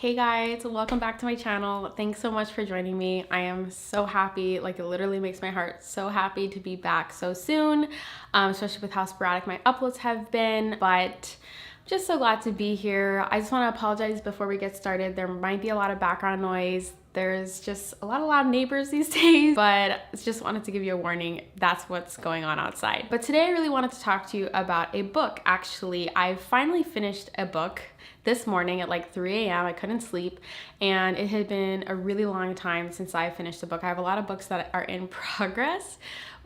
Hey guys, welcome back to my channel. Thanks so much for joining me. I am so happy, like it literally makes my heart so happy to be back so soon, especially with how sporadic my uploads have been, but I'm just so glad to be here. I just want to apologize before we get started. There might be a lot of background noise. There's just a lot of loud neighbors these days, but just wanted to give you a warning. That's what's going on outside. But today I really wanted to talk to you about a book. Actually, I finally finished a book this morning at like 3 a.m. I couldn't sleep, and it had been a really long time since I finished a book. I have a lot of books that are in progress,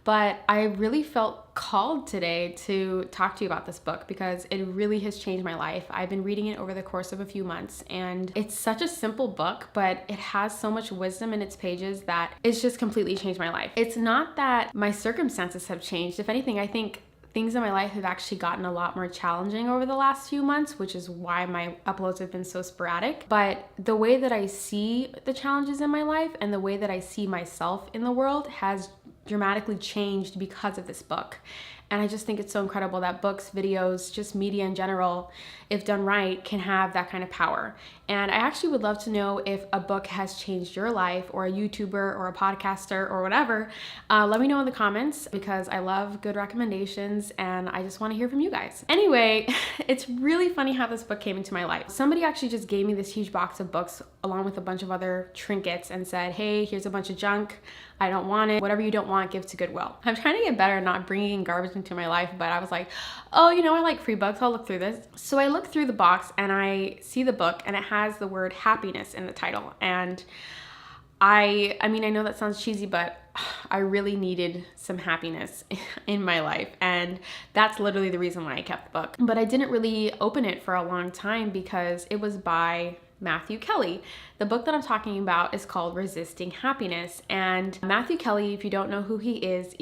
but I really felt called today to talk to you about this book because it really has changed my life. I've been reading it over the course of a few months, and it's such a simple book, but it has so much wisdom in its pages that it's just completely changed my life. It's not that my circumstances have changed. If anything, I think things in my life have actually gotten a lot more challenging over the last few months, which is why my uploads have been so sporadic. But the way that I see the challenges in my life and the way that I see myself in the world has dramatically changed because of this book. And I just think it's so incredible that books, videos, just media in general, if done right, can have that kind of power. And I actually would love to know if a book has changed your life, or a YouTuber or a podcaster or whatever. Let me know in the comments because I love good recommendations and I just want to hear from you guys. Anyway, it's really funny how this book came into my life. Somebody actually just gave me this huge box of books along with a bunch of other trinkets and said, hey, here's a bunch of junk. I don't want it. Whatever you don't want, give to Goodwill. I'm trying to get better at not bringing garbage into my life, but I was like, oh, you know, I like free books. I'll look through this. So I look through the box and I see the book and it has the word happiness in the title. And I mean, I know that sounds cheesy, but I really needed some happiness in my life. And that's literally the reason why I kept the book. But I didn't really open it for a long time because it was by Matthew Kelly. The book that I'm talking about is called Resisting Happiness. And Matthew Kelly, if you don't know who he is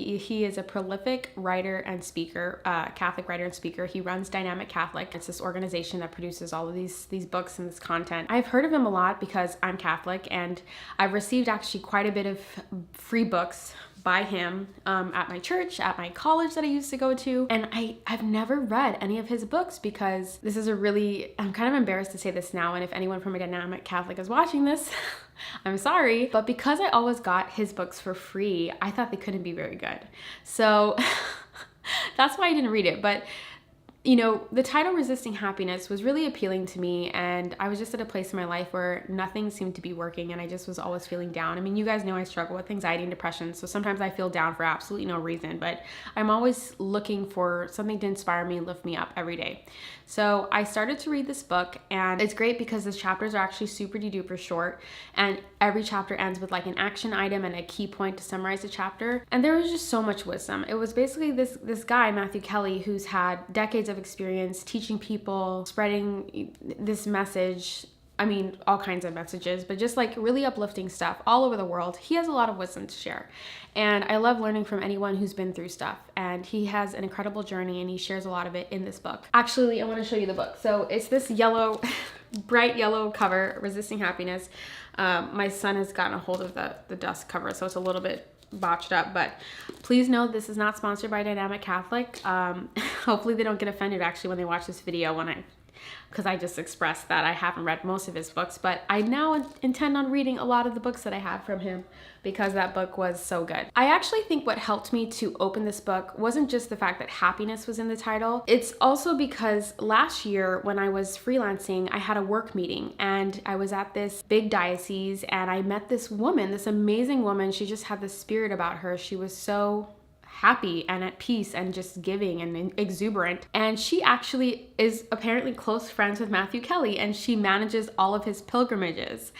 a prolific writer and speaker, Catholic writer and speaker. He runs Dynamic Catholic. It's this organization that produces all of these books and this content. I've heard of him a lot because I'm Catholic, and I've received actually quite a bit of free books by him at my church, at my college that I used to go to. And I've never read any of his books because this is I'm kind of embarrassed to say this now, and if anyone from a Dynamic Catholic is watching this, I'm sorry, but because I always got his books for free, I thought they couldn't be very good. So that's why I didn't read it. But you know, the title Resisting Happiness was really appealing to me, and I was just at a place in my life where nothing seemed to be working and I just was always feeling down. I mean, you guys know I struggle with anxiety and depression, so sometimes I feel down for absolutely no reason, but I'm always looking for something to inspire me and lift me up every day. So I started to read this book, and it's great because the chapters are actually super duper short, and every chapter ends with like an action item and a key point to summarize the chapter. And there was just so much wisdom. It was basically this guy, Matthew Kelly, who's had decades of experience teaching people, spreading this message. I mean, all kinds of messages, but just like really uplifting stuff all over the world. He has a lot of wisdom to share. And I love learning from anyone who's been through stuff. And he has an incredible journey, and he shares a lot of it in this book. Actually, I want to show you the book. So it's this yellow, bright yellow cover, Resisting Happiness. My son has gotten a hold of the dust cover, so it's a little bit botched up, but please know this is not sponsored by Dynamic Catholic. Hopefully they don't get offended actually when they watch this video because I just expressed that I haven't read most of his books, but I now intend on reading a lot of the books that I have from him because that book was so good. I actually think what helped me to open this book wasn't just the fact that happiness was in the title. It's also because last year when I was freelancing, I had a work meeting and I was at this big diocese and I met this woman, this amazing woman. She just had this spirit about her. She was so happy and at peace and just giving and exuberant. And she actually is apparently close friends with Matthew Kelly, and she manages all of his pilgrimages.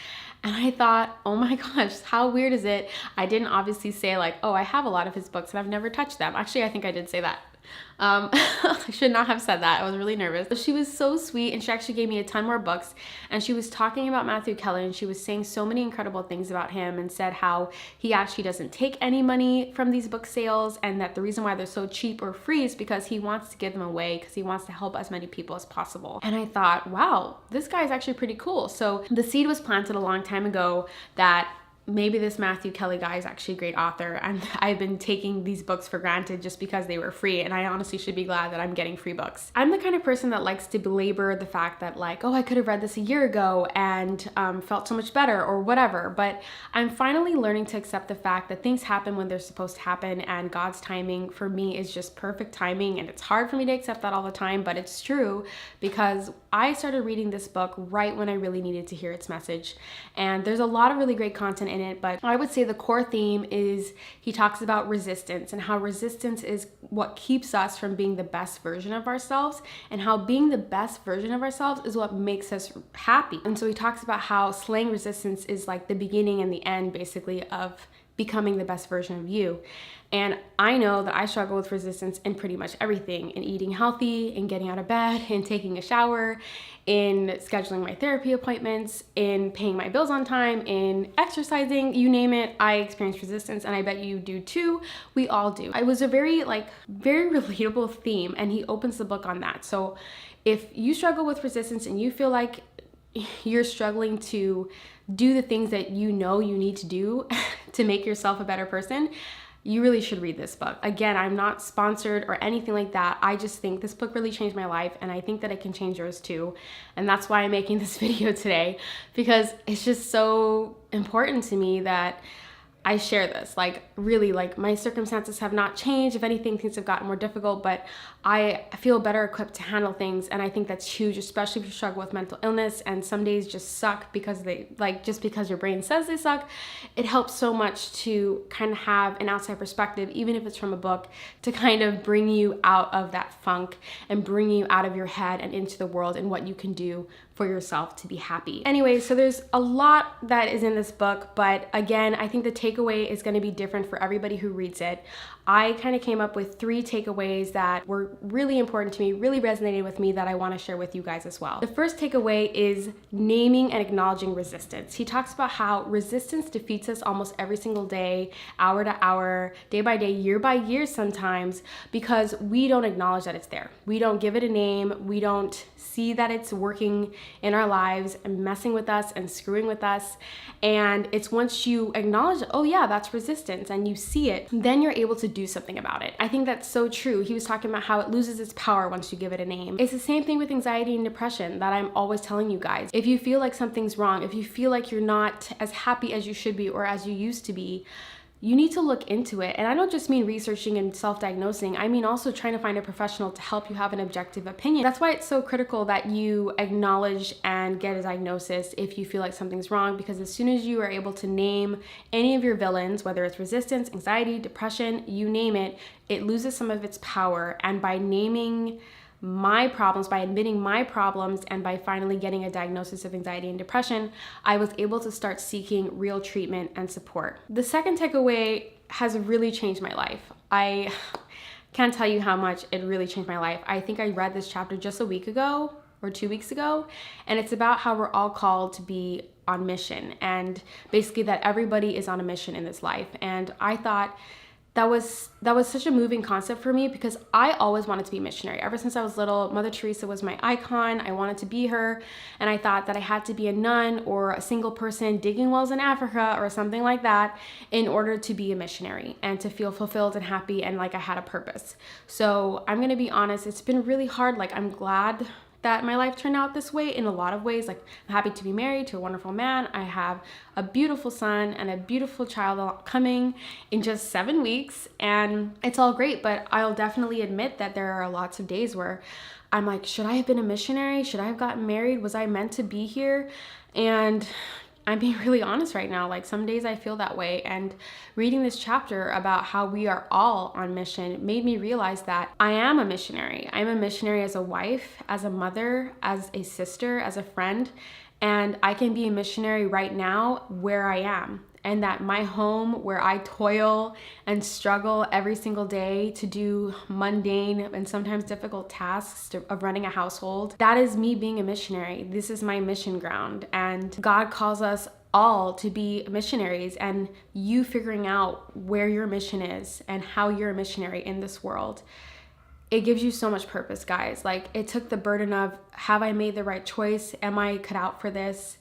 And I thought, oh my gosh, how weird is it? I didn't obviously say like, oh, I have a lot of his books and I've never touched them. Actually, I think I did say that. I should not have said that. I was really nervous. But she was so sweet, and she actually gave me a ton more books, and she was talking about Matthew Keller, and she was saying so many incredible things about him, and said how he actually doesn't take any money from these book sales, and that the reason why they're so cheap or free is because he wants to give them away because he wants to help as many people as possible. And I thought, wow, this guy is actually pretty cool. So the seed was planted a long time ago that maybe this Matthew Kelly guy is actually a great author, and I've been taking these books for granted just because they were free, and I honestly should be glad that I'm getting free books. I'm the kind of person that likes to belabor the fact that like, oh, I could have read this a year ago and felt so much better or whatever, but I'm finally learning to accept the fact that things happen when they're supposed to happen, and God's timing for me is just perfect timing, and it's hard for me to accept that all the time, but it's true because I started reading this book right when I really needed to hear its message, and there's a lot of really great content in it, but I would say the core theme is he talks about resistance and how resistance is what keeps us from being the best version of ourselves, and how being the best version of ourselves is what makes us happy. And so he talks about how slaying resistance is like the beginning and the end basically of becoming the best version of you. And I know that I struggle with resistance in pretty much everything, in eating healthy, in getting out of bed, in taking a shower, in scheduling my therapy appointments, in paying my bills on time, in exercising, you name it, I experience resistance, and I bet you do too. We all do. It was a very relatable theme, and he opens the book on that. So if you struggle with resistance and you feel like you're struggling to do the things that you know you need to do to make yourself a better person, you really should read this book. Again, I'm not sponsored or anything like that. I just think this book really changed my life, and I think that it can change yours too. And that's why I'm making this video today, because it's just so important to me that I share this. Like, really, like, my circumstances have not changed. If anything, things have gotten more difficult, but I feel better equipped to handle things. And I think that's huge, especially if you struggle with mental illness and some days just suck because just because your brain says they suck. It helps so much to kind of have an outside perspective, even if it's from a book, to kind of bring you out of that funk and bring you out of your head and into the world and what you can do for yourself to be happy. Anyway, so there's a lot that is in this book, but again, I think the takeaway is going to be different for everybody who reads it. I kind of came up with 3 takeaways that were really important to me, really resonated with me, that I want to share with you guys as well. The first takeaway is naming and acknowledging resistance. He talks about how resistance defeats us almost every single day, hour to hour, day by day, year by year sometimes, because we don't acknowledge that it's there. We don't give it a name. We don't see that it's working in our lives and messing with us and screwing with us. And it's once you acknowledge, oh yeah, that's resistance, and you see it, then you're able to do something about it. I think that's so true. He was talking about how it loses its power once you give it a name. It's the same thing with anxiety and depression that I'm always telling you guys. If you feel like something's wrong, if you feel like you're not as happy as you should be or as you used to be, you need to look into it. And I don't just mean researching and self-diagnosing. I mean also trying to find a professional to help you have an objective opinion. That's why it's so critical that you acknowledge and get a diagnosis if you feel like something's wrong, because as soon as you are able to name any of your villains, whether it's resistance, anxiety, depression, you name it, it loses some of its power. And by naming my problems, by admitting my problems, and by finally getting a diagnosis of anxiety and depression, I was able to start seeking real treatment and support. The second takeaway has really changed my life. I can't tell you how much it really changed my life. I think I read this chapter just a week ago or 2 weeks ago, and it's about how we're all called to be on mission, and basically that everybody is on a mission in this life. And I thought that was such a moving concept for me, because I always wanted to be a missionary. Ever since I was little, Mother Teresa was my icon. I wanted to be her, and I thought that I had to be a nun or a single person digging wells in Africa or something like that in order to be a missionary and to feel fulfilled and happy and like I had a purpose. So I'm gonna be honest, it's been really hard. Like, I'm glad that my life turned out this way in a lot of ways. Like, I'm happy to be married to a wonderful man. I have a beautiful son and a beautiful child coming in just 7 weeks, and it's all great. But I'll definitely admit that there are lots of days where I'm like, should I have been a missionary? Should I have gotten married? Was I meant to be here? And I'm being really honest right now. Like, some days I feel that way, and reading this chapter about how we are all on mission made me realize that I am a missionary. I'm a missionary as a wife, as a mother, as a sister, as a friend, and I can be a missionary right now where I am. And that my home, where I toil and struggle every single day to do mundane and sometimes difficult tasks of running a household, that is me being a missionary. This is my mission ground. And God calls us all to be missionaries, and you figuring out where your mission is and how you're a missionary in this world, it gives you so much purpose, guys. Like, it took the burden of, have I made the right choice? Am I cut out for this?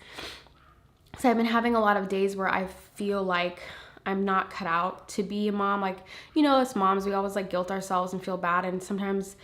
So I've been having a lot of days where I feel like I'm not cut out to be a mom. Like, you know, as moms, we always like guilt ourselves and feel bad. And sometimes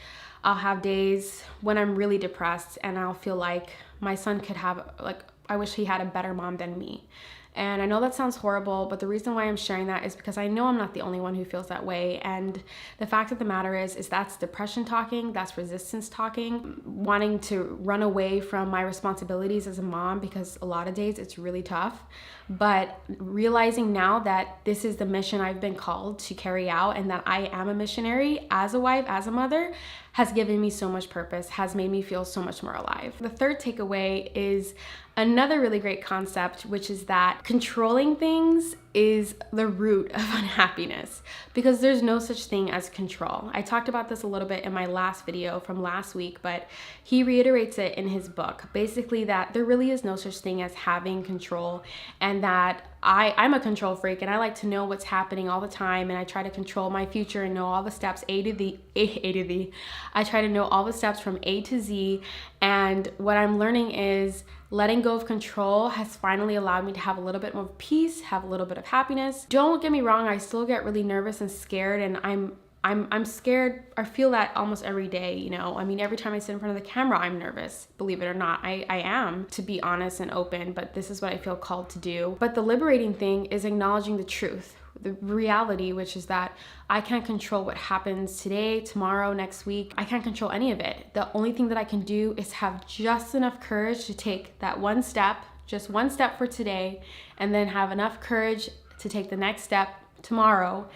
I'll have days when I'm really depressed and I'll feel like my son could have, like, I wish he had a better mom than me. And I know that sounds horrible, but the reason why I'm sharing that is because I know I'm not the only one who feels that way. And the fact of the matter is that's depression talking, that's resistance talking, wanting to run away from my responsibilities as a mom, because a lot of days it's really tough. But realizing now that this is the mission I've been called to carry out, and that I am a missionary as a wife, as a mother, has given me so much purpose, has made me feel so much more alive. The third takeaway is another really great concept, which is that controlling things is the root of unhappiness, because there's no such thing as control. I talked about this a little bit in my last video from last week, but he reiterates it in his book, basically that there really is no such thing as having control, and that I'm a control freak and I like to know what's happening all the time, and I try to control my future and know all the steps A to Z. I try to know all the steps from A to Z, and what I'm learning is letting go of control has finally allowed me to have a little bit more peace, have a little bit of happiness. Don't get me wrong, I still get really nervous and scared, and I'm scared. I feel that almost every day, you know. I mean, every time I sit in front of the camera, I'm nervous. Believe it or not, I am, to be honest and open, but this is what I feel called to do. But the liberating thing is acknowledging the truth, the reality, which is that I can't control what happens today, tomorrow, next week. I can't control any of it. The only thing that I can do is have just enough courage to take that one step, just one step for today, and then have enough courage to take the next step tomorrow.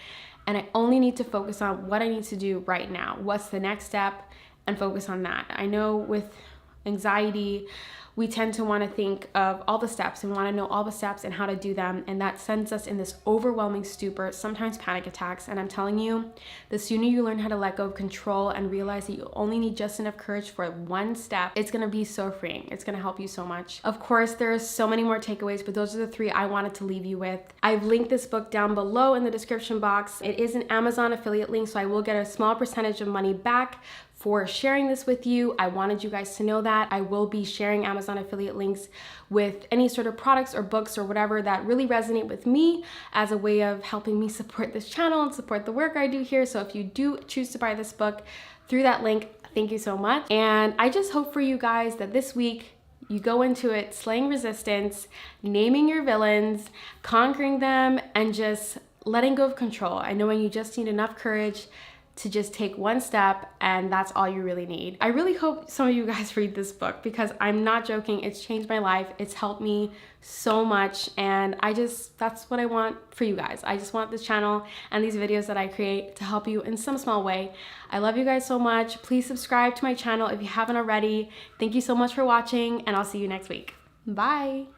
And I only need to focus on what I need to do right now. What's the next step? And focus on that. I know with anxiety, we tend to want to think of all the steps and want to know all the steps and how to do them. And that sends us in this overwhelming stupor, sometimes panic attacks. And I'm telling you, the sooner you learn how to let go of control and realize that you only need just enough courage for one step, it's going to be so freeing. It's going to help you so much. Of course, there's so many more takeaways, but those are the three I wanted to leave you with. I've linked this book down below in the description box. It is an Amazon affiliate link, so I will get a small percentage of money back for sharing this with you. I wanted you guys to know that. I will be sharing Amazon affiliate links with any sort of products or books or whatever that really resonate with me, as a way of helping me support this channel and support the work I do here. So if you do choose to buy this book through that link, thank you so much. And I just hope for you guys that this week you go into it slaying resistance, naming your villains, conquering them, and just letting go of control and knowing you just need enough courage to just take one step, and that's all you really need. I really hope some of you guys read this book, because I'm not joking, it's changed my life. It's helped me so much, and that's what I want for you guys. I just want this channel and these videos that I create to help you in some small way. I love you guys so much. Please subscribe to my channel if you haven't already. Thank you so much for watching, and I'll see you next week. Bye.